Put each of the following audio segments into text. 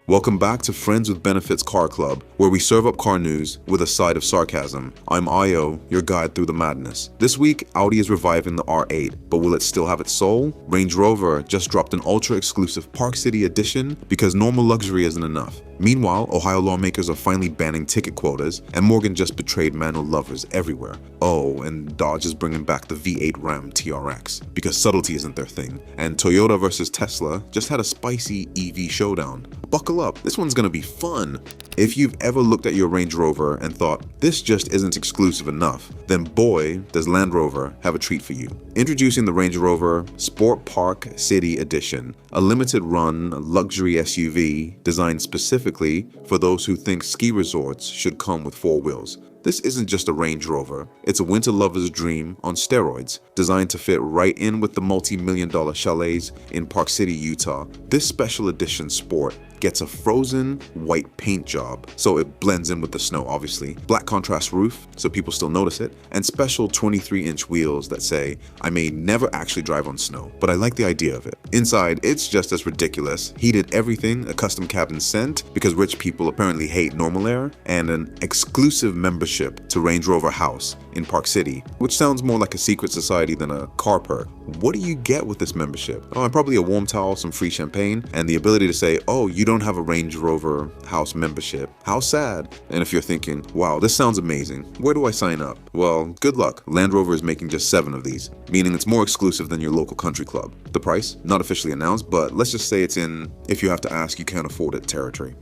Welcome back to Friends with Benefits Car Club, where we serve up car news with a side of sarcasm. I'm Io, your guide through the madness. This week, Audi is reviving the R8, but will it still have its soul? Range Rover just dropped an ultra-exclusive Park City edition because normal luxury isn't enough. Meanwhile, Ohio lawmakers are finally banning ticket quotas, and Morgan just betrayed manual lovers everywhere. Oh, and Dodge is bringing back the V8 Ram TRX, because subtlety isn't their thing. And Toyota versus Tesla just had a spicy EV showdown. Buckle up, this one's gonna be fun. If you've ever looked at your Range Rover and thought, this just isn't exclusive enough, then boy, does Land Rover have a treat for you. Introducing the Range Rover Sport Park City Edition, a limited run luxury SUV designed specifically for those who think ski resorts should come with four wheels. This isn't just a Range Rover, it's a winter lover's dream on steroids, designed to fit right in with the multi-million-dollar chalets in Park City, Utah. This special edition Sport gets a frozen white paint job, so it blends in with the snow obviously, black contrast roof, so people still notice it, and special 23-inch wheels that say, I may never actually drive on snow, but I like the idea of it. Inside, it's just as ridiculous. Heated everything, a custom cabin scent, because rich people apparently hate normal air, and an exclusive membership to Range Rover House in Park City, which sounds more like a secret society than a car perk. What do you get with this membership? Oh, probably a warm towel, some free champagne, and the ability to say, oh, you don't have a Range Rover House membership. How sad. And if you're thinking, wow, this sounds amazing, where do I sign up? Well, good luck. Land Rover is making just 7 of these, meaning it's more exclusive than your local country club. The price? Not officially announced, but let's just say it's in if you have to ask, you can't afford it territory.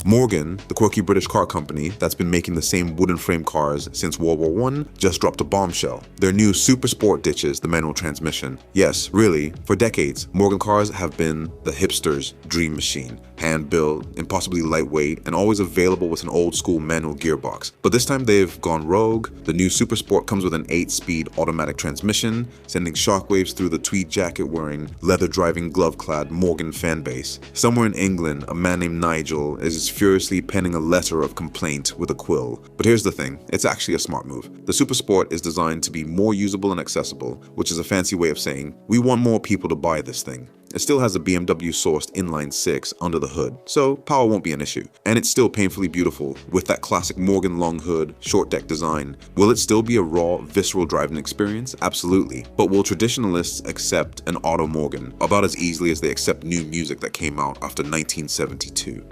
Morgan, the quirky British car company that's been making the same wooden frame cars since World War I, just dropped a bombshell. Their new SuperSport ditches the manual transmission. Yes, really, for decades, Morgan cars have been the hipster's dream machine. Hand-built, impossibly lightweight, and always available with an old-school manual gearbox. But this time they've gone rogue. The new SuperSport comes with an 8-speed automatic transmission, sending shockwaves through the tweed jacket-wearing, leather-driving, glove-clad Morgan fanbase. Somewhere in England, a man named Nigel is furiously penning a letter of complaint with a quill. But here's the thing, it's actually a smart move. The SuperSport is designed to be more usable and accessible, which is a fancy way of saying, we want more people to buy this thing. It still has a BMW-sourced inline-6 under the hood, so power won't be an issue. And it's still painfully beautiful, with that classic Morgan long hood, short deck design. Will it still be a raw, visceral driving experience? Absolutely. But will traditionalists accept an auto Morgan about as easily as they accept new music that came out after 1972?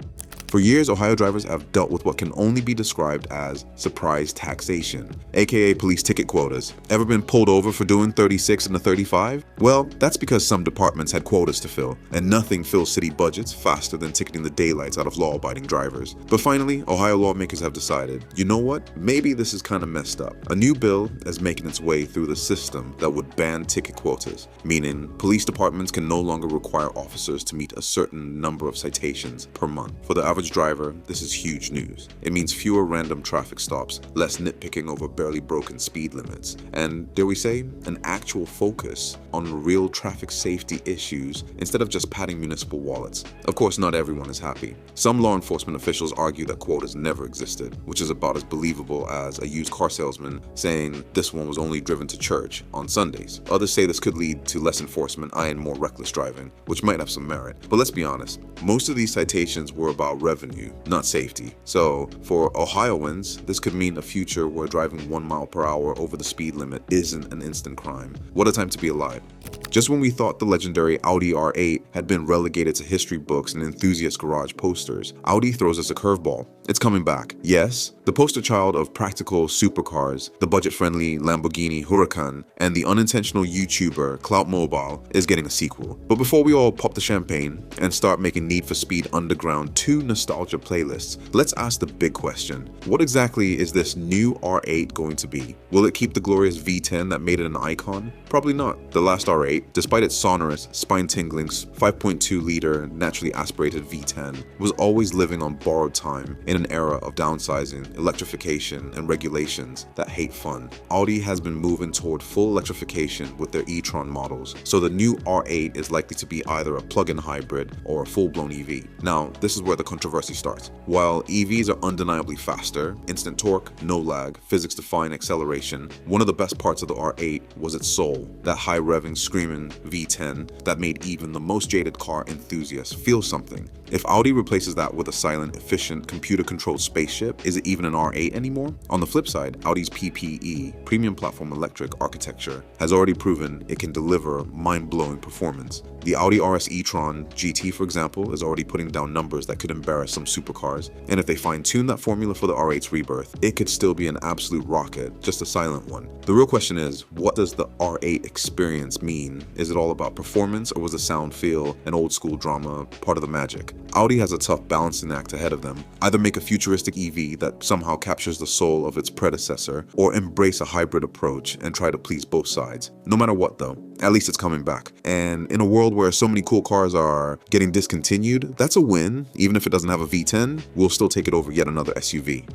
For years, Ohio drivers have dealt with what can only be described as surprise taxation, aka police ticket quotas. Ever been pulled over for doing 36 and a 35? Well, that's because some departments had quotas to fill, and nothing fills city budgets faster than ticketing the daylights out of law-abiding drivers. But finally, Ohio lawmakers have decided, you know what? Maybe this is kind of messed up. A new bill is making its way through the system that would ban ticket quotas, meaning police departments can no longer require officers to meet a certain number of citations per month. For the average driver, this is huge news. It means fewer random traffic stops, less nitpicking over barely broken speed limits, and dare we say, an actual focus on real traffic safety issues instead of just padding municipal wallets. Of course, not everyone is happy. Some law enforcement officials argue that quotas never existed, which is about as believable as a used car salesman saying this one was only driven to church on Sundays. Others say this could lead to less enforcement and more reckless driving, which might have some merit. But let's be honest, most of these citations were about revenue, not safety. So for Ohioans, this could mean a future where driving 1 mile per hour over the speed limit isn't an instant crime. What a time to be alive. Just when we thought the legendary Audi R8 had been relegated to history books and enthusiast garage posters, Audi throws us a curveball. It's coming back. Yes, the poster child of practical supercars, the budget-friendly Lamborghini Huracan, and the unintentional YouTuber Clout Mobile is getting a sequel. But before we all pop the champagne and start making Need for Speed Underground 2 nostalgia playlists, let's ask the big question. What exactly is this new R8 going to be? Will it keep the glorious V10 that made it an icon? Probably not. The last R8, despite its sonorous, spine-tingling 5.2-liter naturally aspirated V10, was always living on borrowed time in an era of downsizing, electrification, and regulations that hate fun. Audi has been moving toward full electrification with their e-tron models, so the new R8 is likely to be either a plug-in hybrid or a full-blown EV. Now, this is where the controversy starts. While EVs are undeniably faster, instant torque, no lag, physics-defying acceleration, one of the best parts of the R8 was its soul, that high-revving, screaming V10 that made even the most jaded car enthusiast feel something. If Audi replaces that with a silent, efficient, computer-controlled spaceship, is it even an R8 anymore? On the flip side, Audi's PPE, Premium Platform Electric architecture, has already proven it can deliver mind-blowing performance. The Audi RS e-tron GT, for example, is already putting down numbers that could embarrass some supercars, and if they fine-tune that formula for the R8's rebirth, it could still be an absolute rocket, just a silent one. The real question is, what does the R8 experience mean? Is it all about performance, or was the sound, feel, and old-school drama part of the magic? Audi has a tough balancing act ahead of them. Either make a futuristic EV that somehow captures the soul of its predecessor, or embrace a hybrid approach and try to please both sides. No matter what though, at least it's coming back. And in a world where so many cool cars are getting discontinued, that's a win. Even if it doesn't have a V10, we'll still take it over yet another SUV.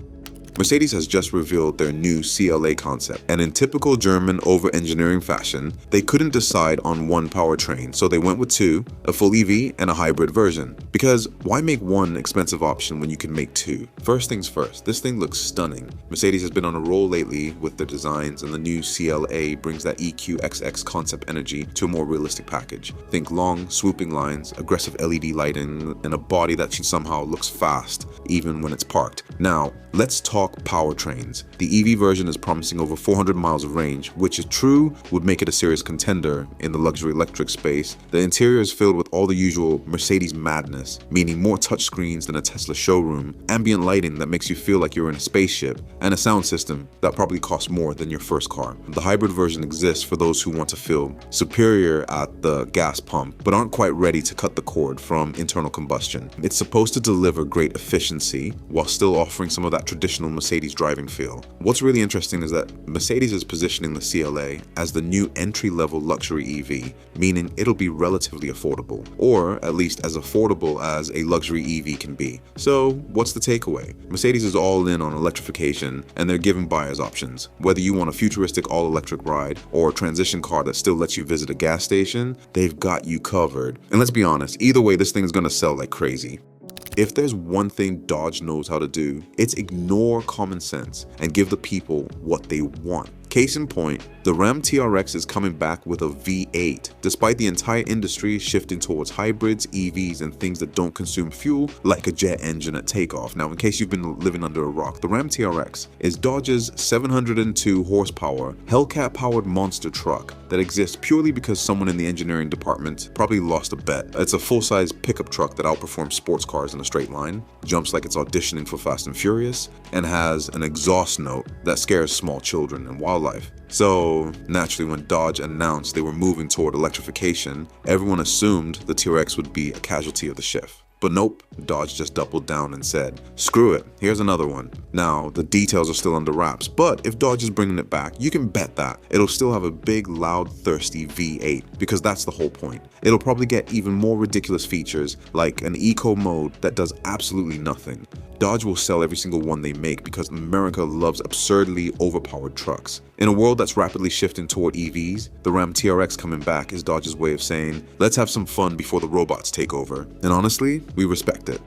Mercedes has just revealed their new CLA concept, and in typical German over-engineering fashion, they couldn't decide on one powertrain, so they went with two, a full EV and a hybrid version. Because why make one expensive option when you can make two? First things first, this thing looks stunning. Mercedes has been on a roll lately with their designs, and the new CLA brings that EQXX concept energy to a more realistic package. Think long, swooping lines, aggressive LED lighting, and a body that somehow looks fast, even when it's parked. Now, let's talk powertrains. The EV version is promising over 400 miles of range, which, if true, would make it a serious contender in the luxury electric space. The interior is filled with all the usual Mercedes madness, meaning more touchscreens than a Tesla showroom, ambient lighting that makes you feel like you're in a spaceship, and a sound system that probably costs more than your first car. The hybrid version exists for those who want to feel superior at the gas pump, but aren't quite ready to cut the cord from internal combustion. It's supposed to deliver great efficiency while still offering some of that traditional Mercedes driving feel. What's really interesting is that Mercedes is positioning the CLA as the new entry-level luxury EV, meaning it'll be relatively affordable, or at least as affordable as a luxury EV can be. So what's the takeaway? Mercedes is all in on electrification, and they're giving buyers options. Whether you want a futuristic all-electric ride or a transition car that still lets you visit a gas station, they've got you covered. And let's be honest, either way, this thing is gonna sell like crazy. If there's one thing Dodge knows how to do, it's ignore common sense and give the people what they want. Case in point, the Ram TRX is coming back with a V8, despite the entire industry shifting towards hybrids, EVs, and things that don't consume fuel like a jet engine at takeoff. Now, in case you've been living under a rock, the Ram TRX is Dodge's 702 horsepower Hellcat-powered monster truck that exists purely because someone in the engineering department probably lost a bet. It's a full-size pickup truck that outperforms sports cars in a straight line, jumps like it's auditioning for Fast and Furious, and has an exhaust note that scares small children and wildlife. So naturally, when Dodge announced they were moving toward electrification, everyone assumed the TRX would be a casualty of the shift. But nope, Dodge just doubled down and said, screw it, here's another one. Now, the details are still under wraps, but if Dodge is bringing it back, you can bet that it'll still have a big, loud, thirsty V8, because that's the whole point. It'll probably get even more ridiculous features, like an eco mode that does absolutely nothing. Dodge will sell every single one they make because America loves absurdly overpowered trucks. In a world that's rapidly shifting toward EVs, the Ram TRX coming back is Dodge's way of saying, let's have some fun before the robots take over. And honestly, we respect it.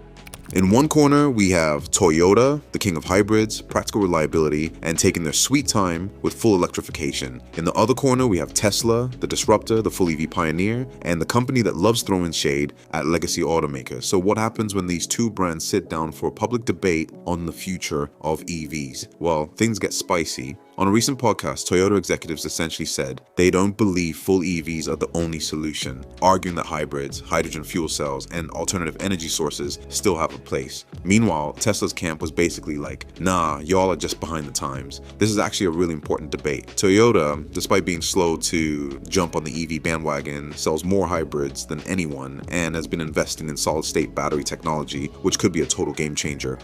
In one corner, we have Toyota, the king of hybrids, practical reliability, and taking their sweet time with full electrification. In the other corner, we have Tesla, the disruptor, the full EV pioneer, and the company that loves throwing shade at legacy automakers. So what happens when these two brands sit down for a public debate on the future of EVs? Well, things get spicy. On a recent podcast, Toyota executives essentially said they don't believe full EVs are the only solution, arguing that hybrids, hydrogen fuel cells, and alternative energy sources still have a place. Meanwhile, Tesla's camp was basically like, nah, y'all are just behind the times. This is actually a really important debate. Toyota, despite being slow to jump on the EV bandwagon, sells more hybrids than anyone and has been investing in solid-state battery technology, which could be a total game changer.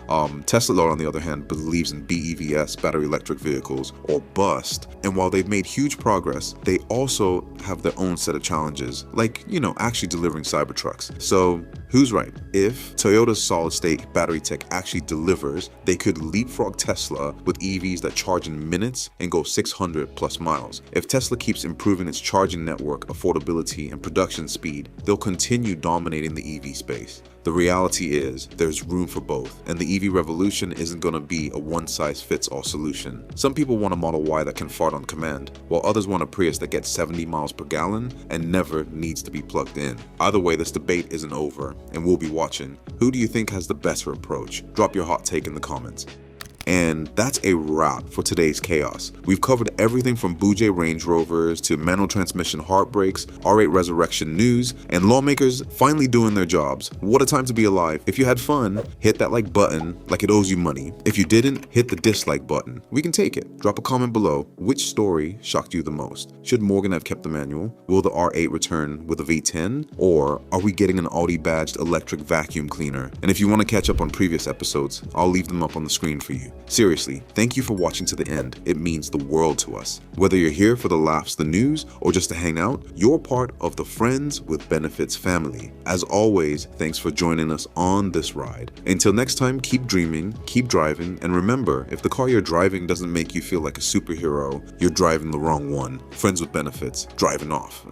Tesla, on the other hand, believes in BEVs, battery electric vehicles, or bust. And while they've made huge progress, they also have their own set of challenges, like, actually delivering Cybertrucks. So who's right? If Toyota's solid-state battery tech actually delivers, they could leapfrog Tesla with EVs that charge in minutes and go 600 plus miles. If Tesla keeps improving its charging network, affordability, and production speed, they'll continue dominating the EV space. The reality is, there's room for both, and the EV revolution isn't going to be a one-size-fits-all solution. Some people want a Model Y that can fart on command, while others want a Prius that gets 70 miles per gallon and never needs to be plugged in. Either way, this debate isn't over. and we'll be watching. Who do you think has the better approach? Drop your hot take in the comments. And that's a wrap for today's chaos. We've covered everything from bougie Range Rovers to manual transmission heartbreaks, R8 resurrection news, and lawmakers finally doing their jobs. What a time to be alive. If you had fun, hit that like button like it owes you money. If you didn't, hit the dislike button. We can take it. Drop a comment below. Which story shocked you the most? Should Morgan have kept the manual? Will the R8 return with a V10? Or are we getting an Audi badged electric vacuum cleaner? And if you want to catch up on previous episodes, I'll leave them up on the screen for you. Seriously, thank you for watching to the end. It means the world to us. Whether you're here for the laughs, the news, or just to hang out, you're part of the Friends with Benefits family. As always, thanks for joining us on this ride. Until next time, keep dreaming, keep driving, and remember, if the car you're driving doesn't make you feel like a superhero, you're driving the wrong one. Friends with Benefits, driving off.